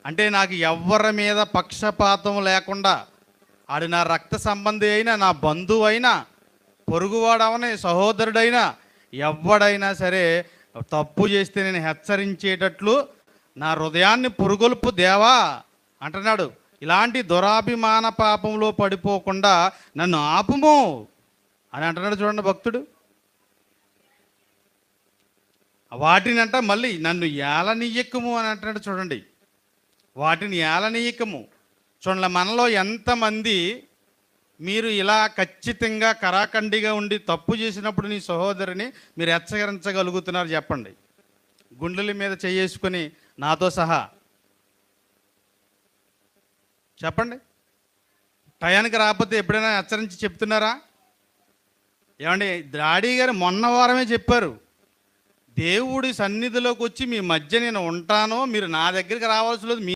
అంటే నాకు ఎవ్వరి మీద పక్షపాతం లేకుండా, ఆడు నా రక్త సంబంధి అయినా, నా బంధువు అయినా, పొరుగువాడవని, సహోదరుడైనా, ఎవడైనా సరే తప్పు చేస్తే నేను హెచ్చరించేటట్లు నా హృదయాన్ని పురుగొల్పు దేవా అంటున్నాడు. ఇలాంటి దురాభిమాన పాపంలో పడిపోకుండా నన్ను ఆపుము అని అంటున్నాడు. చూడండి భక్తుడు. వాటిని అంట మళ్ళీ నన్ను ఏలనీయకము అని అంటున్నాడు. చూడండి, వాటిని ఏలనీయకము. చూడండి, మనలో ఎంతమంది మీరు ఇలా ఖచ్చితంగా కరాఖండిగా ఉండి తప్పు చేసినప్పుడు నీ సహోదరిని మీరు హెచ్చరించగలుగుతున్నారు చెప్పండి. గుండెల మీద చేసుకొని నాతో సహా చెప్పండి. టయానికి రాకపోతే ఎప్పుడైనా హెచ్చరించి చెప్తున్నారా? ఏమండి, డాడీ గారు మొన్న వారమే చెప్పారు, దేవుడి సన్నిధిలోకి వచ్చి మీ మధ్య నేను ఉంటాను, మీరు నా దగ్గరికి రావాల్సి లేదు.